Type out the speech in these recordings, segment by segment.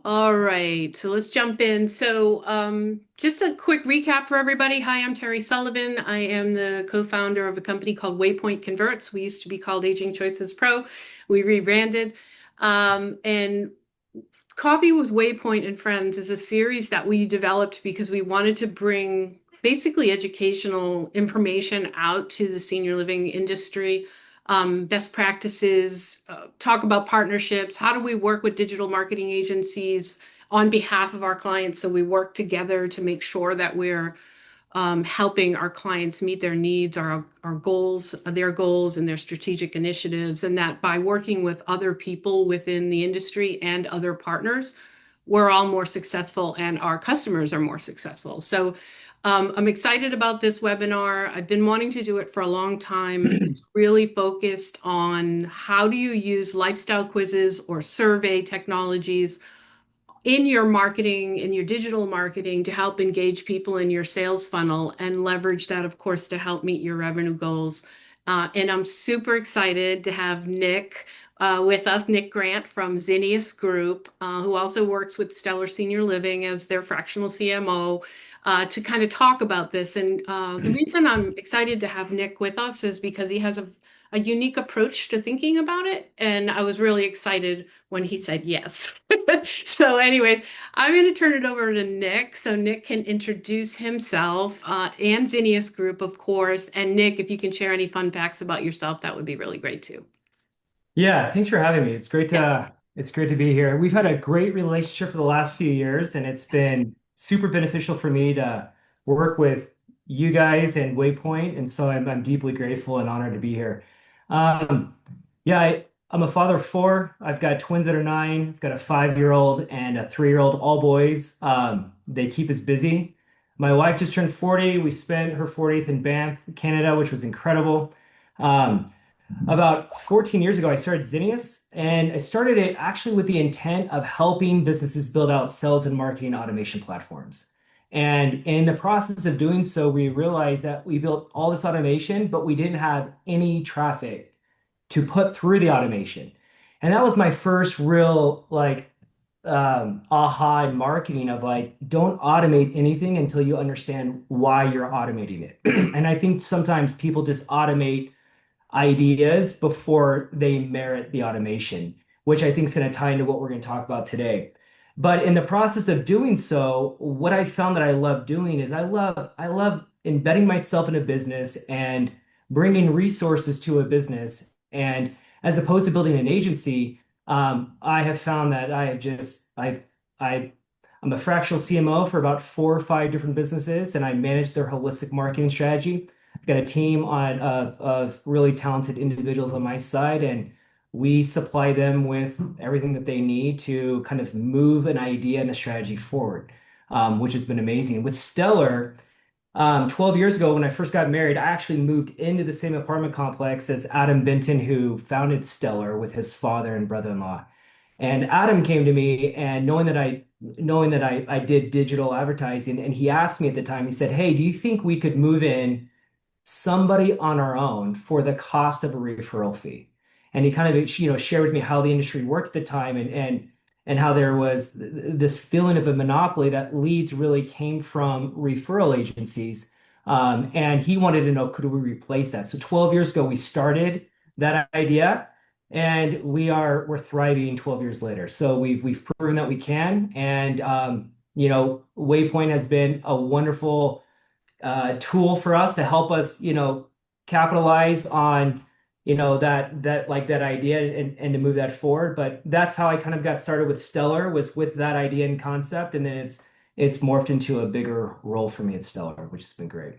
All right, so let's jump in. Just a quick recap for everybody. Hi, I'm Terry Sullivan. I am the co-founder of a company called Waypoint Converts. We used to be called Aging Choices Pro. We rebranded. And Coffee with Waypoint and Friends is a series that we developed because we wanted to bring basically educational information out to the senior living industry, best practices, talk about partnerships. How do we work with digital marketing agencies on behalf of our clients? So we work together to make sure that we're helping our clients meet their needs, our goals, their goals, and their strategic initiatives, and that by working with other people within the industry and other partners, we're all more successful and our customers are more successful. I'm excited about this webinar. I've been wanting to do it for a long time. It's really focused on how do you use lifestyle quizzes or survey technologies in your marketing, in your digital marketing to help engage people in your sales funnel and leverage that, of course, to help meet your revenue goals. And I'm super excited to have Nick with us, Nick Grant from Zinnius Group, who also works with Stellar Senior Living as their fractional CMO, to kind of talk about this. And the reason I'm excited to have Nick with us is because he has a unique approach to thinking about it. And I was really excited when he said yes. Anyways, I'm going to turn it over to Nick so Nick can introduce himself and Zinnius Group, of course. And Nick, if you can share any fun facts about yourself, that would be really great too. Yeah, thanks for having me. Yeah. It's great to be here. We've had a great relationship for the last few years, and it's been super beneficial for me to work with you guys and Waypoint, and so I'm deeply grateful and honored to be here. Um, yeah, I'm a father of four. I've got twins that are 9. I've got a 5-year-old and a 3-year-old, all boys. They keep us busy. My wife just turned 40. We spent her 40th in Banff, Canada, which was incredible. Um, about 14 years ago, I started Zinnius, and I started it actually with the intent of helping businesses build out sales and marketing automation platforms. And in the process of doing so, we realized that we built all this automation, but we didn't have any traffic to put through the automation. And that was my first real aha in marketing of like, don't automate anything until you understand why you're automating it. And I think sometimes people just automate ideas before they merit the automation, which I think is going to tie into what we're going to talk about today. But in the process of doing so, what I found that I love doing is I love embedding myself in a business and bringing resources to a business. And as opposed to building an agency, I have found that I have just I I'm a fractional CMO for about 4 or 5 different businesses, and I manage their holistic marketing strategy. I've got a team of really talented individuals on my side, and we supply them with everything that they need to kind of move an idea and a strategy forward, which has been amazing. With Stellar, 12 years ago, when I first got married, I actually moved into the same apartment complex as Adam Benton, who founded Stellar with his father and brother-in-law. And Adam came to me and knowing that I did digital advertising, and he asked me at the time, he said, "Hey, do you think we could move in somebody on our own for the cost of a referral fee?" And he kind of, shared with me how the industry worked at the time, and how there was this feeling of a monopoly that leads really came from referral agencies. And he wanted to know, could we replace that? So 12 years ago, we started that idea, and we're thriving 12 years later. So we've proven that we can. And Waypoint has been a wonderful tool for us to help us, capitalize on, that idea, and to move that forward. But that's how I kind of got started with Stellar, was with that idea and concept, and then it's morphed into a bigger role for me at Stellar, which has been great.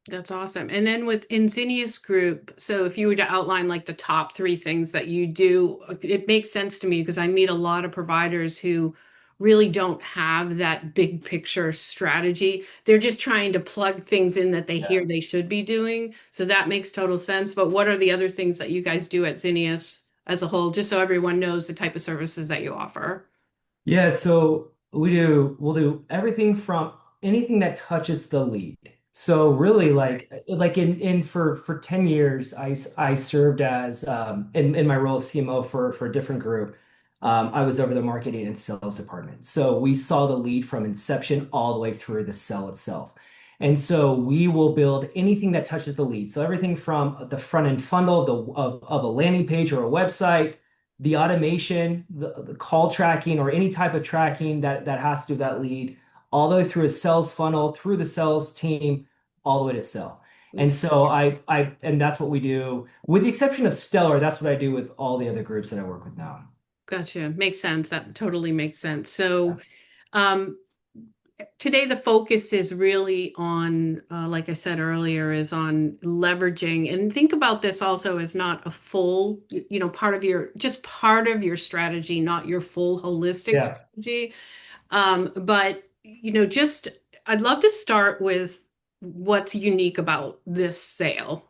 That's awesome. And then with Insignius Group, so if you were to outline like the top three things that you do, it makes sense to me because I meet a lot of providers who really don't have that big picture strategy. They're just trying to plug things in that they hear they should be doing. So that makes total sense. But what are the other things that you guys do at Zinnius as a whole, just so everyone knows the type of services that you offer? Yeah, so we'll do everything from anything that touches the lead. So really like in for 10 years I served as in my role as CMO for a different group. I was over the marketing and sales department. So we saw the lead from inception all the way through the sell itself. And so we will build anything that touches the lead. So everything from the front end funnel of a landing page or a website, the automation, the call tracking, or any type of tracking that has to do with that lead, all the way through a sales funnel, through the sales team, all the way to sell. And so and that's what we do, with the exception of Stellar. That's what I do with all the other groups that I work with now. Gotcha. Makes sense. That totally makes sense. So, um, today the focus is really on, like I said earlier, is on leveraging. And think about this also as not a full, part of just part of your strategy, not your full holistic Yeah. strategy. But just I'd love to start with what's unique about this sale,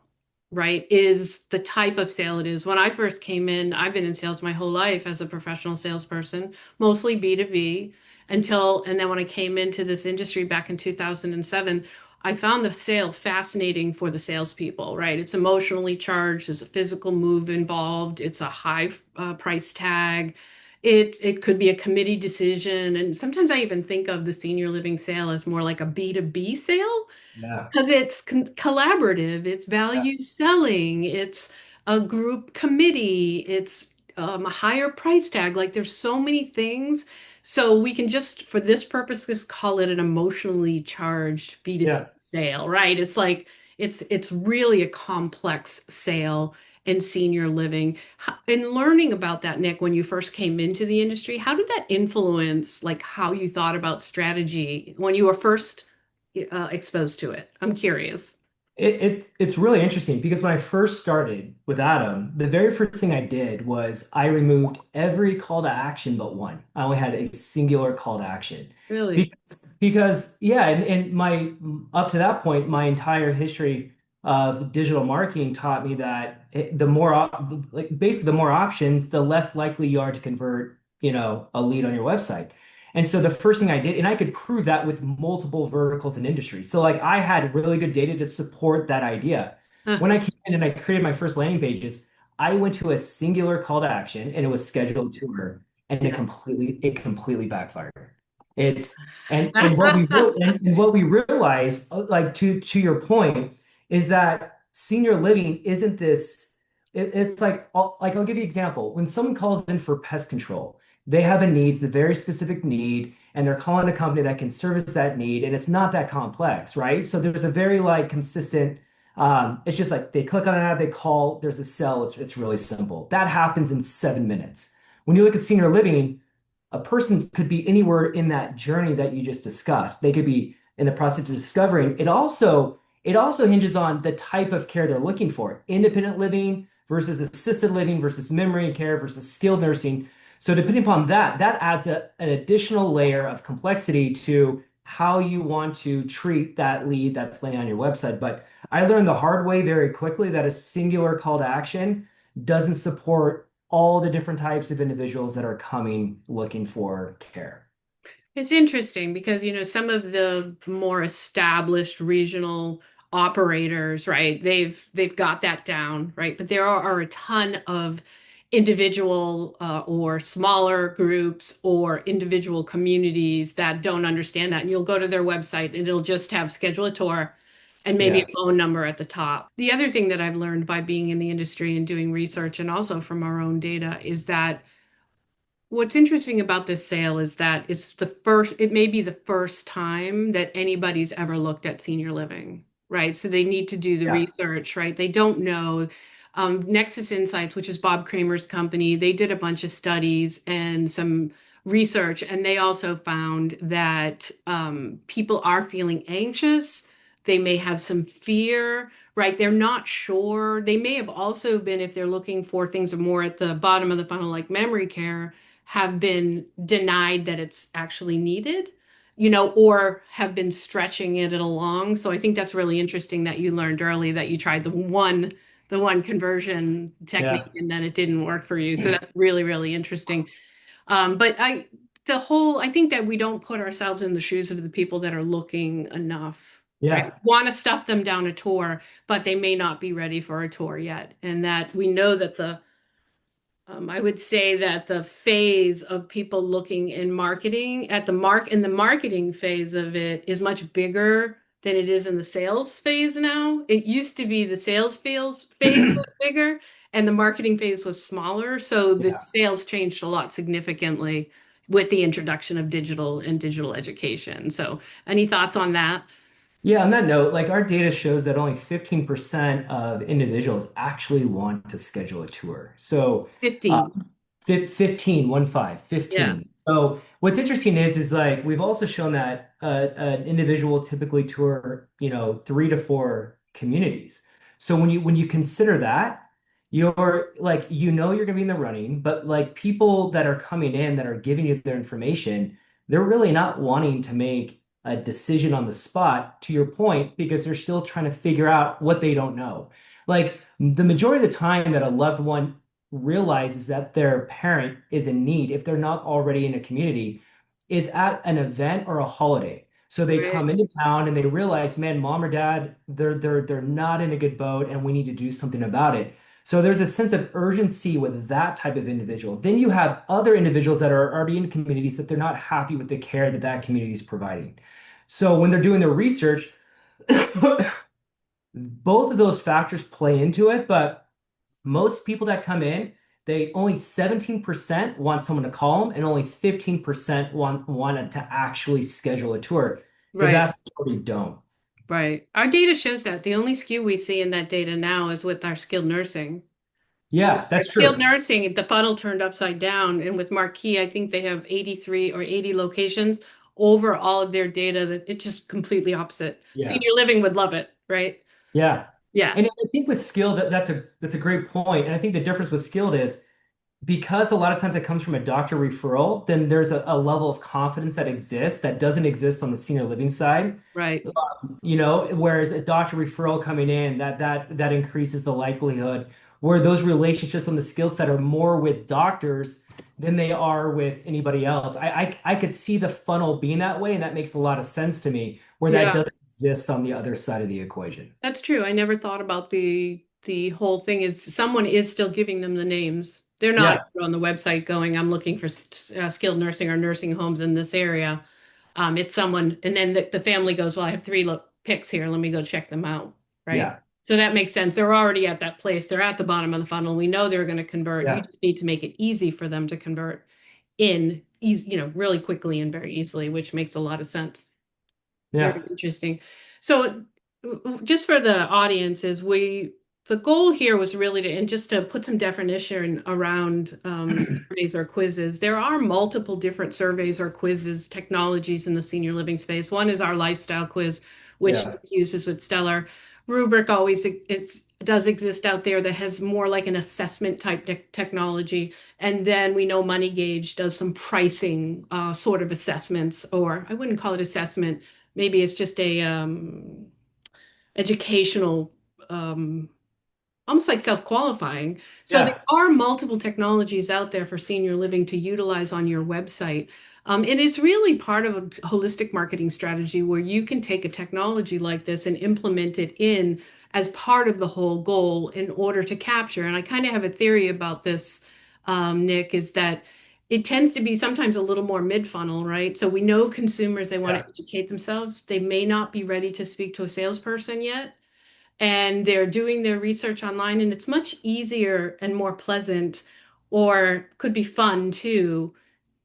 right? Is the type of sale it is. When I first came in, I've been in sales my whole life as a professional salesperson, mostly B2B and then when I came into this industry back in 2007, I found the sale fascinating for the salespeople, right? It's emotionally charged, there's a physical move involved, it's a high price tag. It could be a committee decision. And sometimes I even think of the senior living sale as more like a B2B sale Yeah. because it's collaborative, it's Yeah. value selling, it's a group committee, it's a higher price tag. Like there's so many things. So we can just, for this purpose, just call it an emotionally charged B2C Yeah. sale, right? It's like it's really a complex sale in senior living. In learning about that, Nick, when you first came into the industry, how did that influence like how you thought about strategy when you were first exposed to it? I'm curious. It's really interesting because when I first started with Adam, the very first thing I did was I removed every call to action but one. I only had a singular call to action. Really? Because yeah, and my up to that point, my entire history of digital marketing taught me that like basically the more options, the less likely you are to convert, a lead on your website. And so the first thing I did, and I could prove that with multiple verticals and industries. So like I had really good data to support that idea. Huh. When I came in and I created my first landing pages, I went to a singular call to action and it was scheduled tour, and Yeah. it completely backfired. It's and what we real and what we realized, like to your point, is that senior living isn't this. It's like I'll give you an example. When someone calls in for pest control, they have a need, it's a very specific need, and they're calling a company that can service that need, and it's not that complex, right? So there's a very like consistent. It's just like they click on an ad, they call, there's a sell. It's really simple. That happens in 7 minutes. When you look at senior living, a person could be anywhere in that journey that you just discussed. They could be in the process of discovering. It also hinges on the type of care they're looking for. Independent living versus assisted living versus memory care versus skilled nursing. So depending upon that, that adds an additional layer of complexity to how you want to treat that lead that's landing on your website. But I learned the hard way very quickly that a singular call to action doesn't support all the different types of individuals that are coming looking for care. It's interesting because, some of the more established regional operators, right? They've got that down, right? But there are a ton of individual or smaller groups or individual communities that don't understand that. And you'll go to their website and it'll just have schedule a tour and maybe a Yeah, phone number at the top. The other thing that I've learned by being in the industry and doing research and also from our own data is that what's interesting about this sale is that it may be the first time that anybody's ever looked at senior living, right? So they need to do the yeah, research, right? They don't know. Nexus Insights, which is Bob Kramer's company, they did a bunch of studies and some research, and they also found that people are feeling anxious. They may have some fear, right? They're not sure. They may have also been, if they're looking for things more at the bottom of the funnel, like memory care, have been denied that it's actually needed, or have been stretching it along. So I think that's really interesting that you learned early that you tried the one conversion technique yeah, and then it didn't work for you. So that's really, really interesting. But I think that we don't put ourselves in the shoes of the people that are looking enough, right? yeah. Want to stuff them down a tour, but they may not be ready for a tour yet. And that we know that I would say that the phase of people looking in marketing at in the marketing phase of it is much bigger than it is in the sales phase now. It used to be the phase was bigger and the marketing phase was smaller. So the Yeah. sales changed a lot significantly with the introduction of digital and digital education. So any thoughts on that? Yeah, on that note, like our data shows that only 15% of individuals actually want to schedule a tour. So, uh, 15. 15, 1 5, Yeah, 15. So what's interesting is like we've also shown that an individual typically tour, 3 to 4 communities. So when you consider that, you're like you're gonna be in the running, but like people that are coming in that are giving you their information, they're really not wanting to make a decision on the spot, to your point, because they're still trying to figure out what they don't know. Like the majority of the time that a loved one realizes that their parent is in need, if they're not already in a community, is at an event or a holiday. So they right, come into town and they realize, man, mom or dad, they're not in a good boat and we need to do something about it. So there's a sense of urgency with that type of individual. Then you have other individuals that are already in communities that they're not happy with the care that that community is providing. So when they're doing their research, both of those factors play into it, but most people that come in, they only 17% want someone to call them and only 15% wanted to actually schedule a tour. The right. vast majority don't. Right. Our data shows that the only skew we see in that data now is with our skilled nursing. Yeah, Our that's skilled true. nursing, the funnel turned upside down, and with Marquee, I think they have 83 or 80 locations over all of their data that it's just completely opposite. Yeah. Senior living would love it, right? Yeah. Yeah, And I think with skill that's a great point. And I think the difference with skilled is because a lot of times it comes from a doctor referral, then there's a level of confidence that exists that doesn't exist on the senior living side. right. Whereas a doctor referral coming in, that increases the likelihood where those relationships on the skill set are more with doctors than they are with anybody else. I could see the funnel being that way, and that makes a lot of sense to me, where that Yeah. doesn't exist on the other side of the equation. That's true. I never thought about the whole thing is someone is still giving them the names. They're not Yeah, on the website going, I'm looking for skilled nursing or nursing homes in this area. It's someone, and then the family goes, well, I have three picks here. Let me go check them out. Right. yeah, So that makes sense. They're already at that place. They're at the bottom of the funnel. We know they're going to convert. You yeah, just need to make it easy for them to convert really quickly and very easily, which makes a lot of sense. Very yeah, interesting. So, just for the audiences, the goal here was really to, and just to put some definition around surveys or quizzes. There are multiple different surveys or quizzes technologies in the senior living space. One is our lifestyle quiz, which yeah, uses with Stellar. Rubric always does exist out there that has more like an assessment type technology. And then we know Money Gauge does some pricing sort of assessments, or I wouldn't call it assessment. Maybe it's just a educational, um, almost like self-qualifying. So there yeah, are multiple technologies out there for senior living to utilize on your website. And it's really part of a holistic marketing strategy where you can take a technology like this and implement it in as part of the whole goal in order to capture. And I kind of have a theory about this, Nick, is that it tends to be sometimes a little more mid-funnel, right? So we know consumers, they want yeah, to educate themselves. They may not be ready to speak to a salesperson yet, and they're doing their research online, and it's much easier and more pleasant, or could be fun too,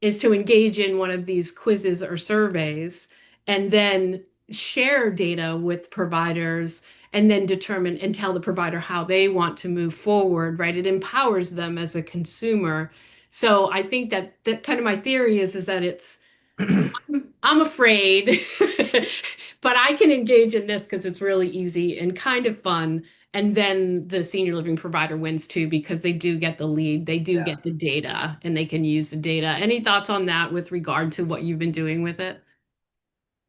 is to engage in one of these quizzes or surveys and then share data with providers and then determine and tell the provider how they want to move forward, right? It empowers them as a consumer. So I think that kind of my theory is that I'm afraid, but I can engage in this because it's really easy and kind of fun. And then the senior living provider wins too because they do get the lead, they do yeah. get the data, and they can use the data. Any thoughts on that with regard to what you've been doing with it?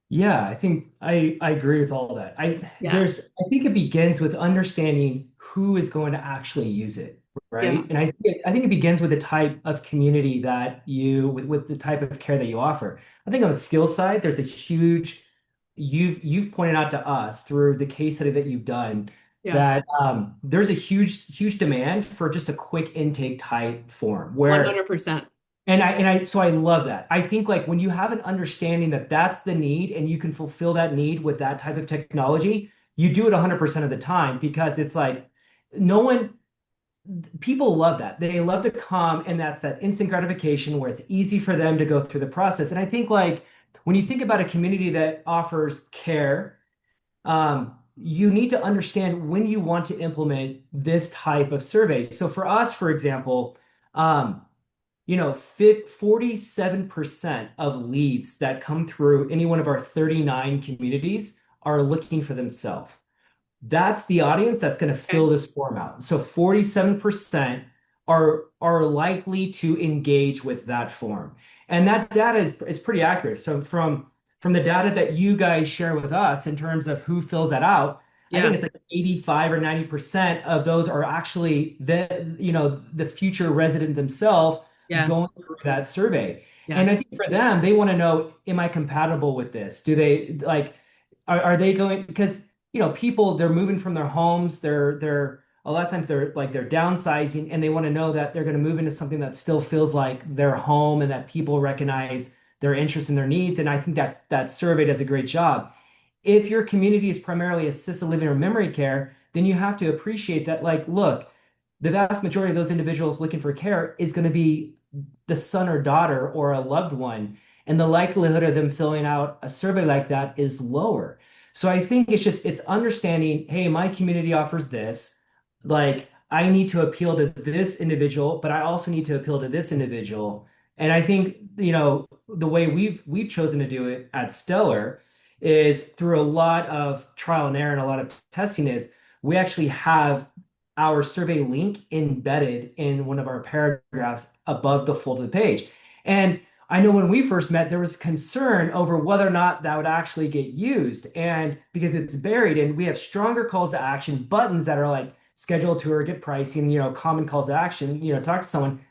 Yeah, I think I agree with all that. Yeah, I think it begins with understanding who is going to actually use it, yeah, right? And I think it begins with the type of community that with the type of care that you offer. I think on the skill side, there's a huge you've pointed out to us through the case study that you've done. Yeah. that there's a huge demand for just a quick intake type form where 100%. so I love that. I think like when you have an understanding that that's the need and you can fulfill that need with that type of technology, you do it 100% of the time because it's like no one people love that. They love to come and that's that instant gratification where it's easy for them to go through the process. And I think like when you think about a community that offers care, you need to understand when you want to implement this type of survey. So for us, for example, um, 47% of leads that come through any one of our 39 communities are looking for themselves. That's the audience that's going to fill Okay. this form out. So 47% are likely to engage with that form. And that data is pretty accurate. So from the data that you guys share with us in terms of who fills that out, I think Yeah. it's like 85 or 90% of those are actually the future resident themselves Yeah. going through that survey. Yeah. And I think for them, they want to know, am I compatible with this? Do they like are they going because people they're moving from their homes, they're a lot of times they're downsizing and they want to know that they're going to move into something that still feels like their home and that people recognize their interests and their needs. And I think that survey does a great job. If your community is primarily assisted living or memory care, then you have to appreciate that, like, look, the vast majority of those individuals looking for care is going to be the son or daughter or a loved one. And the likelihood of them filling out a survey like that is lower. So I think it's understanding, hey, my community offers this. Like, I need to appeal to this individual, but I also need to appeal to this individual. And I think, the way we've chosen to do it at Stellar is through a lot of trial and error and a lot of testing is we actually have our survey link embedded in one of our paragraphs above the fold of the page. And I know when we first met, there was concern over whether or not that would actually get used. And because it's buried and we have stronger calls to action buttons that are like schedule a tour, get pricing, common calls to action, talk to someone.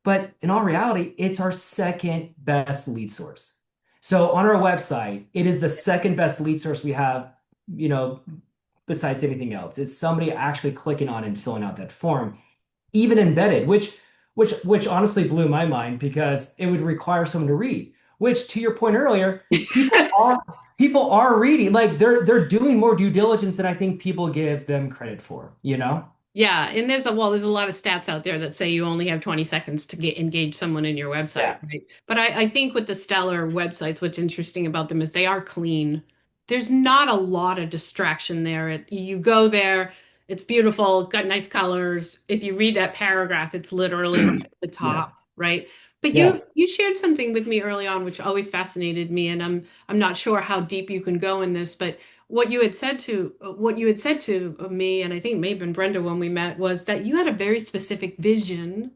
But in all reality, it's our second best lead source. So on our website, it is the second best lead source we have, you know, besides anything else. It's somebody actually clicking on and filling out that form, even embedded, which honestly blew my mind because it would require someone to read. Which, to your point earlier, people are reading. Like they're doing more due diligence than I think people give them credit for, you know? Yeah, and there's a lot of stats out there that say you only have 20 seconds to get engage someone in your website, Yeah. right? But I think with the Stellar websites, what's interesting about them is they are clean. There's not a lot of distraction there. You go there, it's beautiful, got nice colors. If you read that paragraph, it's literally right at the Yeah. top, right? But Yeah. you shared something with me early on, which always fascinated me, and I'm not sure how deep you can go in this, but what you had said to me, and I think maybe Brenda when we met, was that you had a very specific vision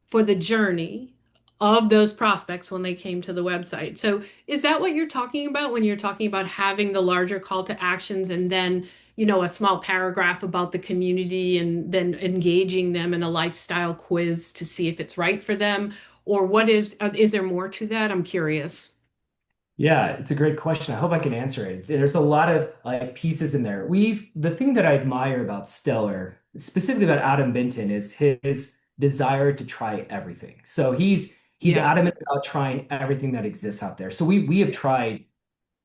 for the journey of those prospects when they came to the website. So is that what you're talking about when you're talking about having the larger call to actions and then, a small paragraph about the community and then engaging them in a lifestyle quiz to see if it's right for them? Or is there more to that? I'm curious. Yeah, it's a great question. I hope I can answer it. There's a lot of like pieces in there. The thing that I admire about Stellar, specifically about Adam Benton, is his desire to try everything. So he's Yeah. adamant about trying everything that exists out there. So we have tried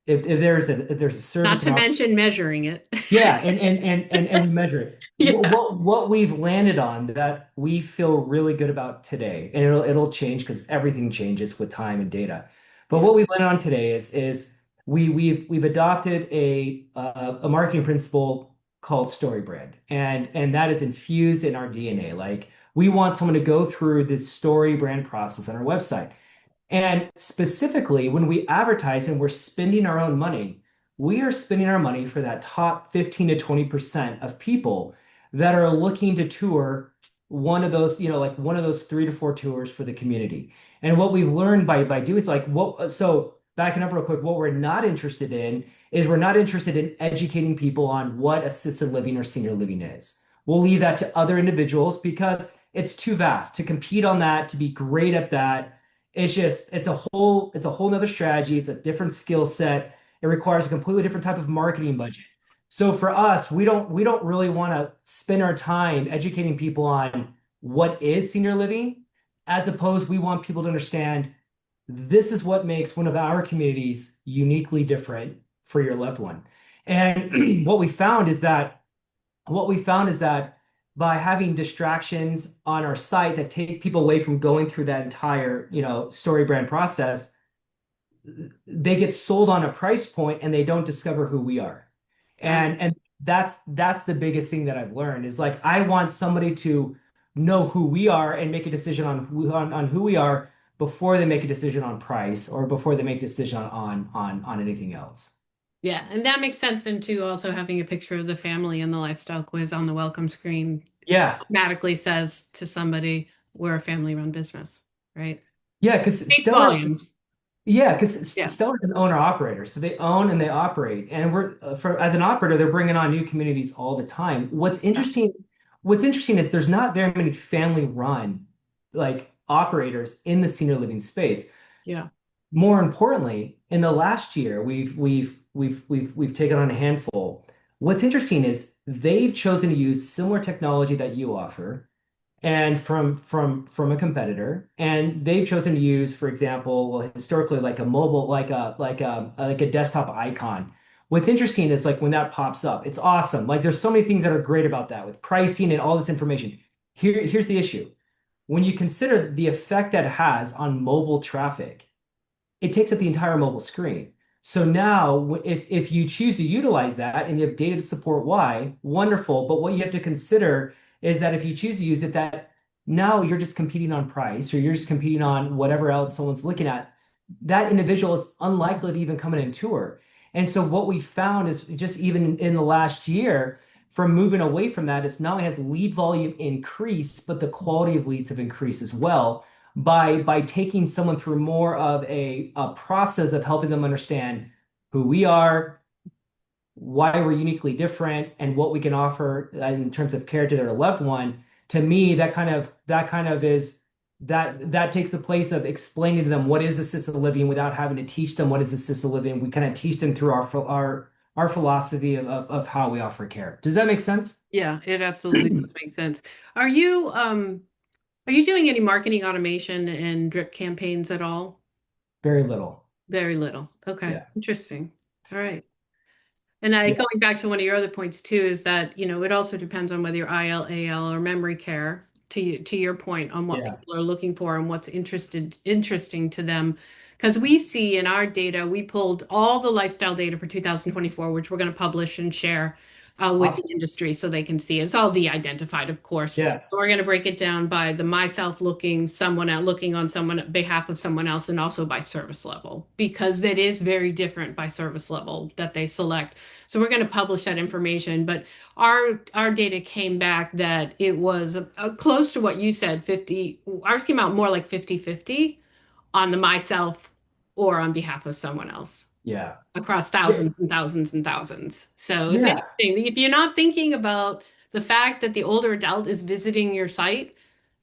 if there's a Not service to and mention measuring it. yeah, and we measure it. Yeah. What we've landed on that we feel really good about today, and it'll change because everything changes with time and data. But Yeah. what we landed on today is we've adopted a marketing principle called story brand, and that is infused in our DNA. Like we want someone to go through the story brand process on our website. And specifically, when we advertise and we're spending our own money, we are spending our money for that top 15 to 20% of people that are looking to tour one of those, like one of those 3 to 4 tours for the community. And what we've learned by doing it's like so backing up real quick, what we're not interested in is we're not interested in educating people on what assisted living or senior living is. We'll leave that to other individuals because it's too vast to compete on that, to be great at that. It's a whole nother strategy. It's a different skill set. It requires a completely different type of marketing budget. So for us, we don't really want to spend our time educating people on what is senior living, as opposed we want people to understand this is what makes one of our communities uniquely different for your loved one. And what we found is that by having distractions on our site that take people away from going through that entire, story brand process, they get sold on a price point and they don't discover who we are. Got And that's the biggest thing that I've learned is like I want somebody to know who we are and make a decision on who we are before they make a decision on price or before they make a decision on anything else. Yeah, and that makes sense then too. Also having a picture of the family and the lifestyle quiz on the welcome screen Yeah. automatically says to somebody, we're a family-run business, right? Yeah, because Speaks volumes. Yeah, Stellar's an owner operator, so they own and they operate. And we're for as an operator, they're bringing on new communities all the time. yeah, What's interesting is there's not very many family run like operators in the senior living space. yeah. More importantly, in the last year, we've taken on a handful. What's interesting is they've chosen to use similar technology that you offer and from a competitor, and they've chosen to use, for example, well, historically like a mobile, like a desktop icon. What's interesting is like when that pops up, it's awesome. Like there's so many things that are great about that with pricing and all this information. Here's the issue. When you consider the effect that it has on mobile traffic, it takes up the entire mobile screen. So now, if you choose to utilize that and you have data to support why, wonderful. But what you have to consider is that if you choose to use it, that now you're just competing on price or you're just competing on whatever else someone's looking at. That individual is unlikely to even come in and tour. And so what we found is just even in the last year, from moving away from that, it's not only has lead volume increased, but the quality of leads have increased as well by taking someone through more of a process of helping them understand who we are, why we're uniquely different, and what we can offer in terms of care to their loved one. To me, that takes the place of explaining to them what is assisted living without having to teach them what is assisted living. We kind of teach them through our philosophy of how we offer care. Does that make sense? Yeah, it absolutely does make sense. Are you doing any marketing automation and drip campaigns at all? Very little. Very little. Okay, Yeah. interesting. All right. And I Yeah. going back to one of your other points too is that, it also depends on whether you're IL, AL, or memory care, to your point on what Yeah. people are looking for and what's interesting to them. Because we see in our data, we pulled all the lifestyle data for 2024, which we're going to publish and share with the Awesome. industry so they can see. It's all de-identified, of course. Yeah. We're going to break it down by the myself looking, someone out looking on someone behalf of someone else, and also by service level, because that is very different by service level that they select. So we're going to publish that information, but our data came back that it was close to what you said, 50. Ours came out more like 50-50 on the myself or on behalf of someone else Yeah. across Yeah. thousands and thousands and thousands. So it's Yeah. interesting. If you're not thinking about the fact that the older adult is visiting your site,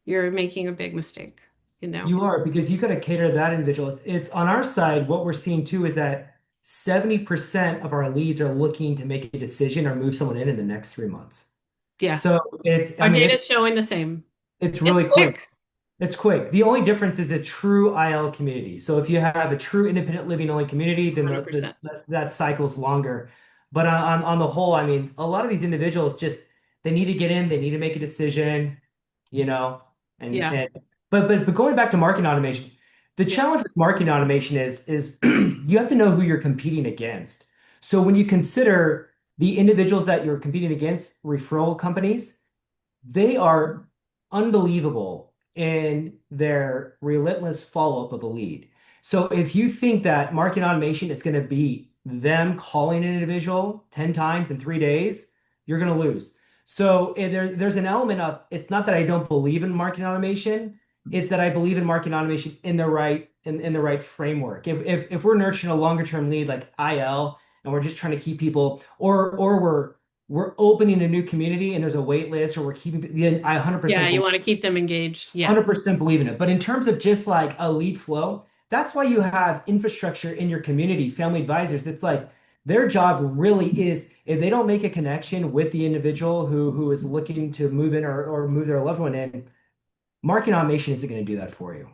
you're making a big mistake, you know? You are because you got to cater to that individual. It's on our side. What we're seeing too is that 70% of our leads are looking to make a decision or move someone in the next 3 months. Yeah. So I Our mean, data is showing the same. it's It's really quick. quick, It's quick. The only difference is a true IL community. So if you have a true independent living only community, then 100%. that cycle's longer. But on the whole, I mean, a lot of these individuals just they need to get in, they need to make a decision, you know, Yeah. and but going back to marketing automation, the Yeah. challenge with marketing automation is you have to know who you're competing against. So when you consider the individuals that you're competing against, referral companies, they are unbelievable in their relentless follow-up of a lead. So if you think that marketing automation is going to be them calling an individual 10 times in 3 days, you're going to lose. So there's an element of it's not that I don't believe in marketing automation, it's that I believe in marketing automation in the right framework. If we're nurturing a longer term lead like IL and we're just trying to keep people or we're opening a new community and there's a wait list or we're keeping I Yeah, 100% you want to keep them engaged. Yeah. 100% believe in it. But in terms of just like a lead flow, that's why you have infrastructure in your community, family advisors. It's like Their job really is, if they don't make a connection with the individual who is looking to move in or move their loved one in, marketing automation isn't going to do that for you.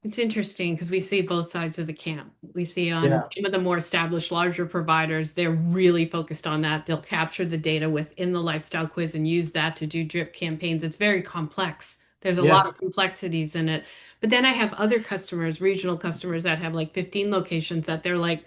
It's interesting because we see both sides of the camp. We see on Yeah. some of the more established, larger providers, they're really focused on that. They'll capture the data within the lifestyle quiz and use that to do drip campaigns. It's very complex. There's a lot Yeah. of complexities in it. But then I have other customers, regional customers that have like 15 locations that they're like,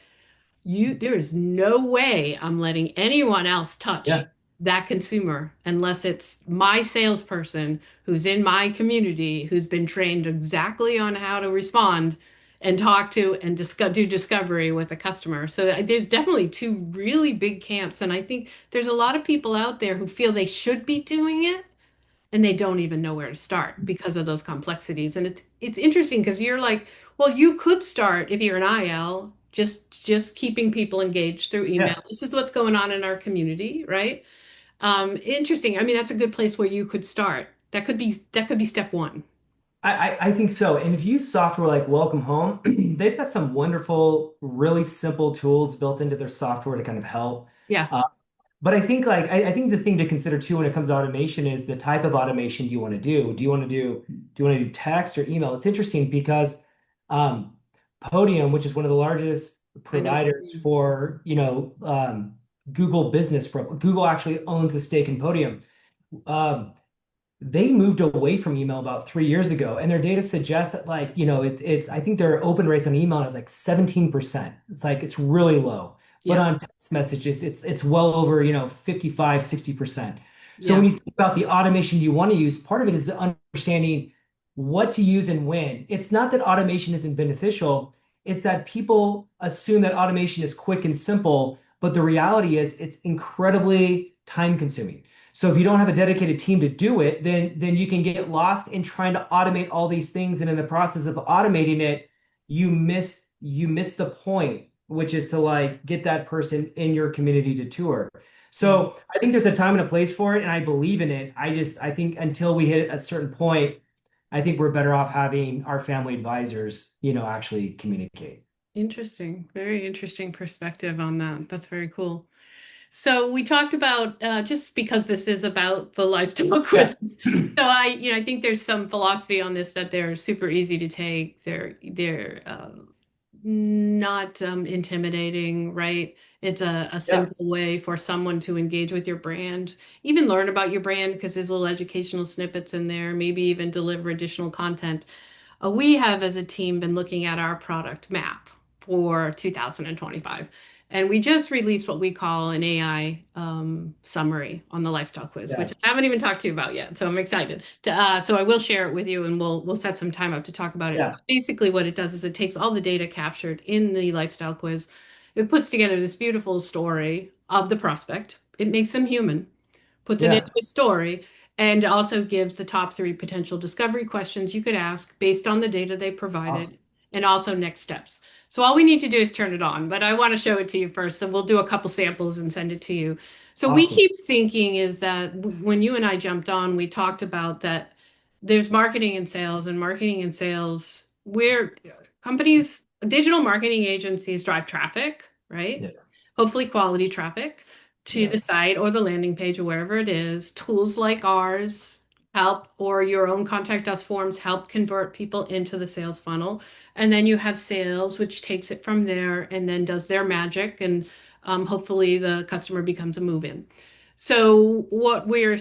there is no way I'm letting anyone else touch Yeah. that consumer unless it's my salesperson who's in my community who's been trained exactly on how to respond and talk to and do discovery with a customer. So there's definitely two really big camps, and I think there's a lot of people out there who feel they should be doing it and they don't even know where to start because of those complexities. And it's interesting because you're like, well, you could start if you're an IL, just keeping people engaged through email. Yeah. This is what's going on in our community, right? Interesting. I mean, that's a good place where you could start. That could be step one. I think so. And if you use software like Welcome Home, they've got some wonderful, really simple tools built into their software to kind of help. Yeah, Uh, but I think I think the thing to consider too when it comes to automation is the type of automation you want to do. Do you want to do text or email? It's interesting because um, Podium, which is one of the largest I know. providers for, Google Business Pro, Google actually owns a stake in Podium. Um, they moved away from email about 3 years ago, and their data suggests that it's I think their open rates on email is like 17%. It's like it's really low. But Yeah, on text messages, it's well over, 55, 60%. So yeah, when you think about the automation you want to use, part of it is understanding what to use and when. It's not that automation isn't beneficial, it's that people assume that automation is quick and simple, but the reality is it's incredibly time consuming. So if you don't have a dedicated team to do it, then you can get lost in trying to automate all these things, and in the process of automating it, you miss the point, which is to like get that person in your community to tour. yeah. So I think there's a time and a place for it, and I believe in it. I think until we hit a certain point, I think we're better off having our family advisors, actually communicate. Interesting. Very interesting perspective on that. That's very cool. So we talked about just because this is about the lifestyle Yeah. quizzes. So I think there's some philosophy on this that they're super easy to take. They're not intimidating, right? It's a Yeah. simple way for someone to engage with your brand, even learn about your brand because there's little educational snippets in there, maybe even deliver additional content. We have, as a team, been looking at our product map for 2025. And we just released what we call an AI summary on the lifestyle quiz, which Yeah. I haven't even talked to you about yet. So I'm excited. So I will share it with you, and we'll set some time up to talk about it. Yeah. But basically, what it does is it takes all the data captured in the lifestyle quiz. It puts together this beautiful story of the prospect. It makes them human, puts it Yeah. into a story, and also gives the top three potential discovery questions you could ask based on the data they Awesome. provided, and also next steps. So all we need to do is turn it on, but I want to show it to you first. So we'll do a couple samples and send it to you. So we Awesome. keep thinking is that when you and I jumped on, we talked about that there's marketing and sales, and marketing and sales where companies, digital marketing agencies drive traffic, right? Yeah. Hopefully quality traffic to the Yeah. site or the landing page or wherever it is. Tools like ours help, or your own contact us forms help convert people into the sales funnel. And then you have sales, which takes it from there and then does their magic. And hopefully the customer becomes a move-in. So what we're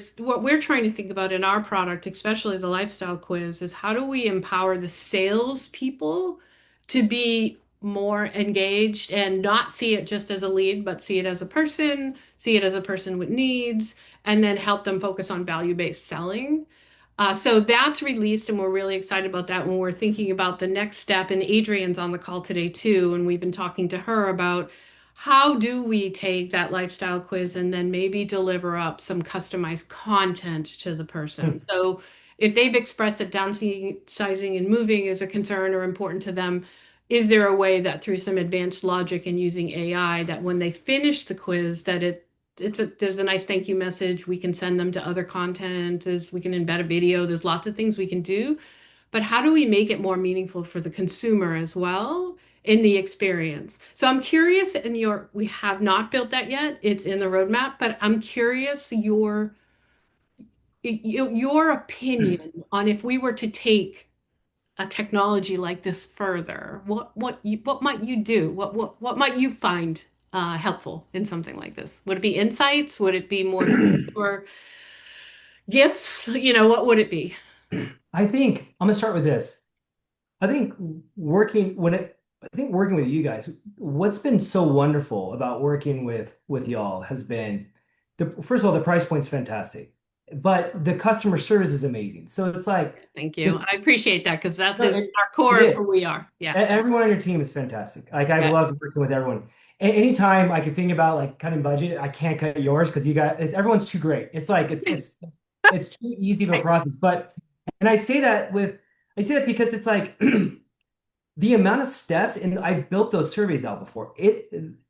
trying to think about in our product, especially the lifestyle quiz, is how do we empower the sales people to be more engaged and not see it just as a lead, but see it as a person, see it as a person with needs, and then help them focus on value-based selling. So that's released, and we're really excited about that when we're thinking about the next step. And Adrienne's on the call today too, and we've been talking to her about how do we take that lifestyle quiz and then maybe deliver up some customized content to the person. So if they've expressed that downsizing and moving is a concern or important to them, is there a way that through some advanced logic and using AI that when they finish the quiz that there's a nice thank you message. We can send them to other content. We can embed a video. There's lots of things we can do. But how do we make it more meaningful for the consumer as well? in the experience. So I'm curious, and we have not built that yet. It's in the roadmap, but I'm curious your opinion on if we were to take a technology like this further, what might you do? What might you find helpful in something like this? Would it be insights? Would it be more or gifts? What would it be? I think I'm gonna start with this. I think I think working with you guys, what's been so wonderful about working with y'all has been the first of all, the price point's fantastic, but the customer service is amazing. So it's like Thank you. the I appreciate that because that no, is our it core of is. who we are. Yeah. Everyone on your team is fantastic. Like I've Yeah. loved working with everyone. Anytime I can think about like cutting budget, I can't cut yours because everyone's too great. It's like it's too easy of a process. But and I say that because it's like the amount of steps, and I've built those surveys out before.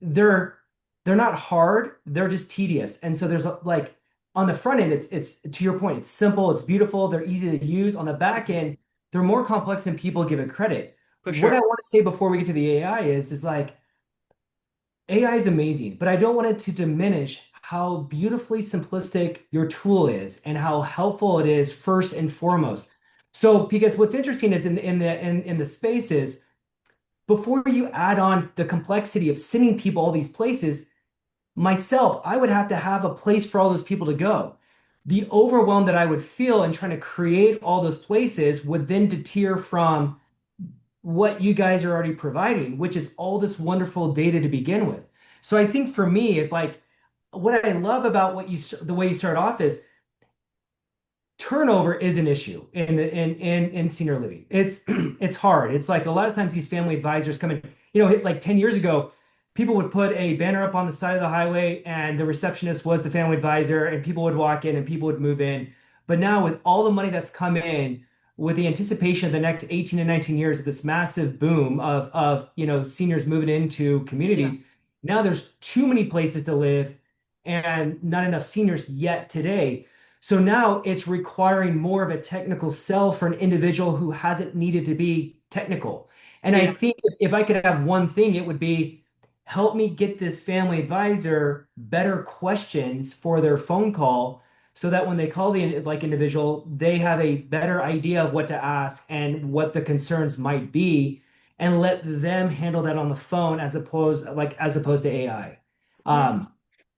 They're not hard, they're just tedious. And so there's like on the front end, it's to your point, it's simple, it's beautiful, they're easy to use. On the back end, they're more complex than people give it credit. For What I sure. want to say before we get to the AI is like AI is amazing, but I don't want it to diminish how beautifully simplistic your tool is and how helpful it is first and foremost. So, because what's interesting is in the spaces, before you add on the complexity of sending people all these places, myself, I would have to have a place for all those people to go. The overwhelm that I would feel in trying to create all those places would then deter from what you guys are already providing, which is all this wonderful data to begin with. So I think for me, if like what I love about the way you start off is turnover is an issue in senior living. It's it's hard. It's like a lot of times these family advisors come in, like 10 years ago, people would put a banner up on the side of the highway and the receptionist was the family advisor and people would walk in and people would move in. But now with all the money that's come in, with the anticipation of the next 18 to 19 years of this massive boom of seniors moving into Yeah. communities, now there's too many places to live and not enough seniors yet today. So now it's requiring more of a technical sell for an individual who hasn't needed to be technical. And I Yeah. think if I could have one thing, it would be help me get this family advisor better questions for their phone call so that when they call the like individual, they have a better idea of what to ask and what the concerns might be, and let them handle that on the phone as opposed to AI. Yeah.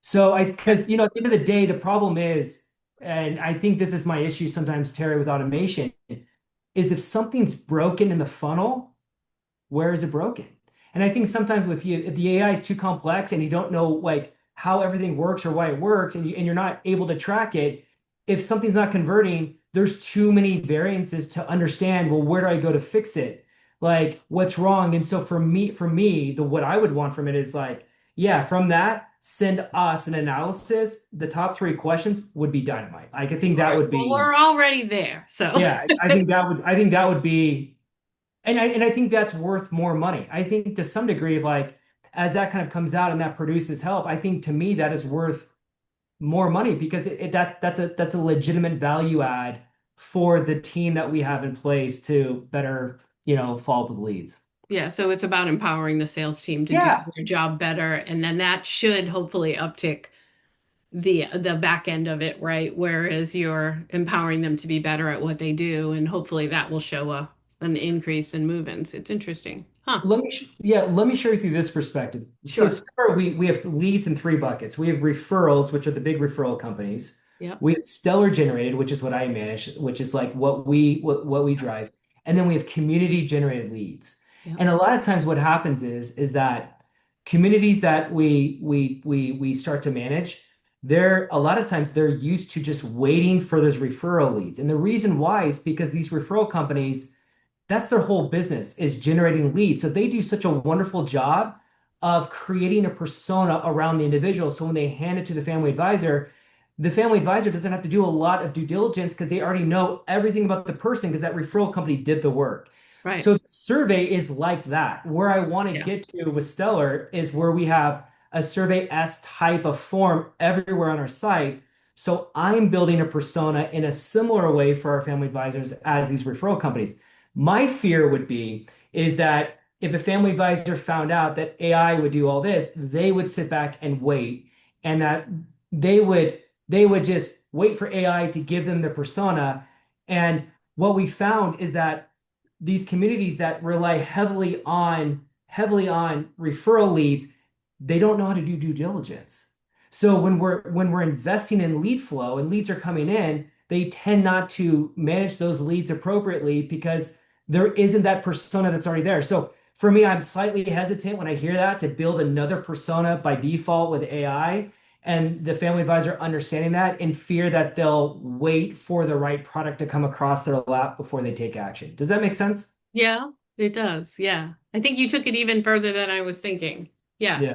So because at the end of the day, the problem is, and I think this is my issue sometimes, Terry, with automation, is if something's broken in the funnel, where is it broken? And I think sometimes if the AI is too complex and you don't know like how everything works or why it works, and you're not able to track it, if something's not converting, there's too many variances to understand, well, where do I go to fix it? Like what's wrong? And so for me, the what I would want from it is like, yeah, from that, send us an analysis. The top three questions would be dynamite. Like I think All that right. would Well, be, we're already there. So yeah, I think that would be and I think that's worth more money. I think to some degree of like as that kind of comes out and that produces help, I think to me that is worth more money because that's a legitimate value add for the team that we have in place to better, follow up with leads. yeah, so it's about empowering the sales team to do Yeah. their job better, and then that should hopefully uptick the back end of it, right? Whereas you're empowering them to be better at what they do, and hopefully that will show an increase in move-ins. It's interesting. Huh. Let me share with you this perspective. So Sure. Stellar, we have leads in three buckets. We have referrals, which are the big referral companies. Yep. We have Stellar generated, which is what I manage, which is like what we drive. And then we have community generated leads. Yep. And a lot of times what happens is that communities that we start to manage, they're a lot of times they're used to just waiting for those referral leads. And the reason why is because these referral companies, that's their whole business is generating leads. So they do such a wonderful job of creating a persona around the individual. So when they hand it to the family advisor doesn't have to do a lot of due diligence because they already know everything about the person because that referral company did the work. Right. So the survey is like that. Where I want to Yeah. get to with Stellar is where we have a survey-esque type of form everywhere on our site. So I'm building a persona in a similar way for our family advisors as these referral companies. My fear would be is that if a family advisor found out that AI would do all this, they would sit back and wait, and that they would they would just wait for AI to give them the persona. And what we found is that these communities that rely heavily on referral leads, they don't know how to do due diligence. So when we're investing in lead flow and leads are coming in, they tend not to manage those leads appropriately because there isn't that persona that's already there. So for me, I'm slightly hesitant when I hear that to build another persona by default with AI, and the family advisor understanding that in fear that they'll wait for the right product to come across their lap before they take action. Does that make sense? Yeah, it does. Yeah. I think you took it even further than I was thinking. Yeah. Yeah.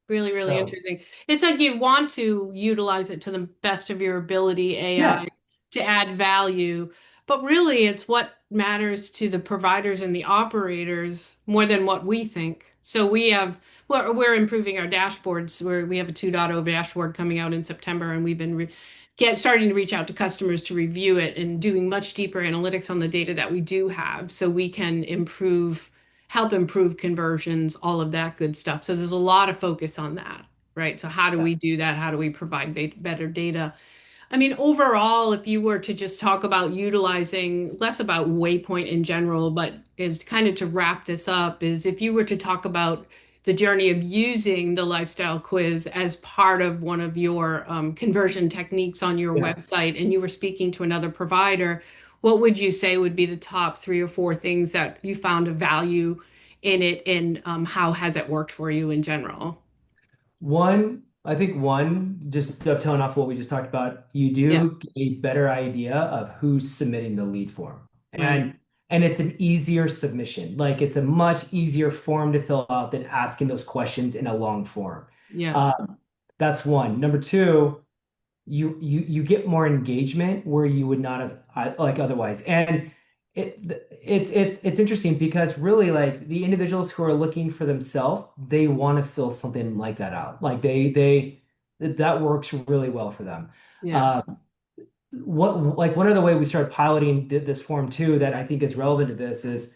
Really, really So, interesting. It's like you want to utilize it to the best of your ability, AI, yeah. to add value, but really it's what matters to the providers and the operators more than what we think. So we're improving our dashboards where we have a 2.0 dashboard coming out in September, and we've been starting to reach out to customers to review it and doing much deeper analytics on the data that we do have so we can help improve conversions, all of that good stuff. So there's a lot of focus on that, right? So how do Yeah. we do that? How do we provide better data? I mean, overall, if you were to just talk about utilizing less about Waypoint in general, but is kind of to wrap this up, is if you were to talk about the journey of using the lifestyle quiz as part of one of your conversion techniques on your Yeah. website, and you were speaking to another provider, what would you say would be the top 3 or 4 things that you found of value in it, and how has it worked for you in general? I think just dovetailing off what we just talked about, you Yeah, do get a better idea of who's submitting the lead form. right. And it's an easier submission. Like it's a much easier form to fill out than asking those questions in a long form. Yeah, Um, that's one. Number two, you get more engagement where you would not have like otherwise. And it's interesting because really like the individuals who are looking for themselves, they want to fill something like that out. Like that works really well for them. yeah, Uh, one other way we started piloting this form too that I think is relevant to this is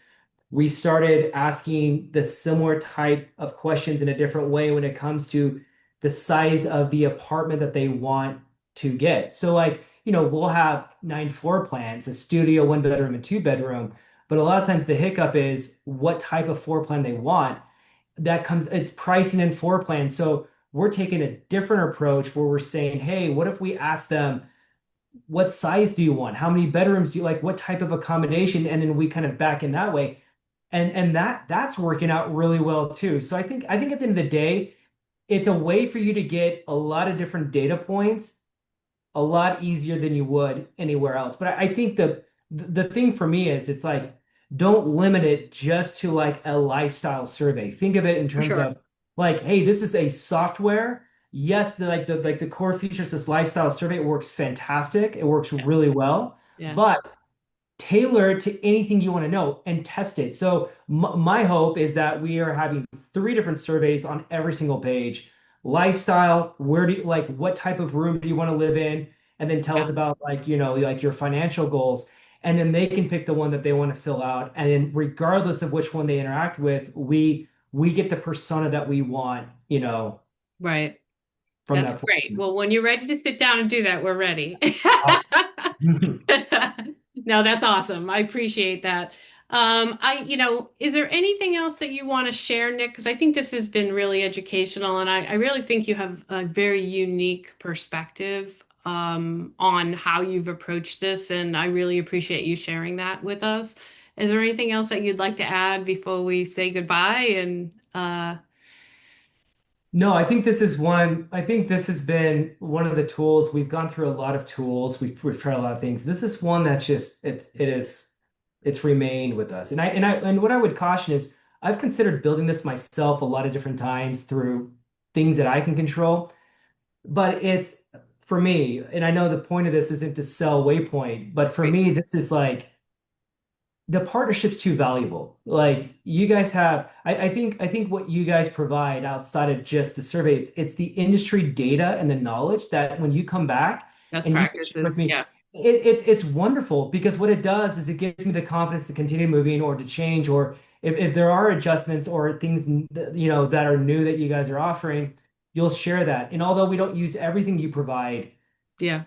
we started asking the similar type of questions in a different way when it comes to the size of the apartment that they want to get. So like, we'll have 9 floor plans, a studio, 1 bedroom, and 2 bedroom. But a lot of times the hiccup is what type of floor plan they want. It's pricing and floor plan. So we're taking a different approach where we're saying, hey, what if we ask them, what size do you want? How many bedrooms do you like? What type of accommodation? And then we kind of back in that way. And that's working out really well too. So I think at the end of the day, it's a way for you to get a lot of different data points a lot easier than you would anywhere else. But I think the thing for me is it's like don't limit it just to like a lifestyle survey. Think of it in for terms sure. of like, hey, this is a software. Yes, the core features, this lifestyle survey works fantastic. It works Yeah, really well. yeah, But tailor to anything you want to know and test it. So my hope is that we are having 3 different surveys on every single page. Lifestyle, where do you like what type of room do you want to live in? And then tell yeah. us about like, like your financial goals. And then they can pick the one that they want to fill out. And then regardless of which one they interact with, we get the persona that we want, Right. from That's that great. form. Well, when you're ready to sit down and do that, we're ready. Awesome. No, that's awesome. I appreciate that. Is there anything else that you want to share, Nick? Because I think this has been really educational, and I really think you have a very unique perspective on how you've approached this, and I really appreciate you sharing that with us. Is there anything else that you'd like to add before we say goodbye? And No, I think this has been one of the tools. We've gone through a lot of tools. We've tried a lot of things. This is one that's just it's remained with us. And what I would caution is I've considered building this myself a lot of different times through things that I can control. But it's for me, and I know the point of this isn't to sell Waypoint, but for Right. me, this is like the partnership's too valuable. Like you guys have, I think what you guys provide outside of just the survey, it's the industry data and the knowledge that when you come back Best and you can share with practices. me, Yeah. it's wonderful because what it does is it gives me the confidence to continue moving or to change or if there are adjustments or things that are new that you guys are offering, you'll share that. And although we don't use everything you provide, Yeah.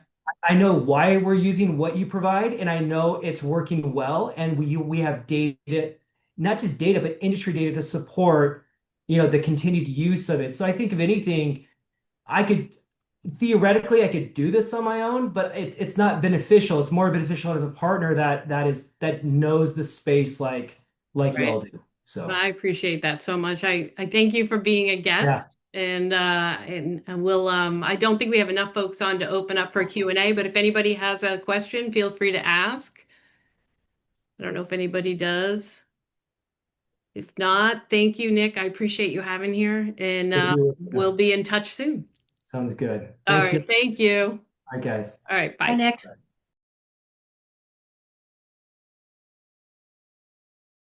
I know why we're using what you provide, and I know it's working well. And we have data, not just data, but industry data to support, the continued use of it. So I think if anything, I could theoretically I could do this on my own, but it's not beneficial. It's more beneficial as a partner that knows the space like Right. y'all do. So I appreciate that so much. I thank you for being a guest. yeah, And we'll I don't think we have enough folks on to open up for Q&A, but if anybody has a question, feel free to ask. I don't know if anybody does. If not, thank you, Nick. I appreciate you having here, and thank you. we'll be in touch soon. Sounds good. All Thanks. right, thank you. All right, guys. All right, Hi, bye. Nick.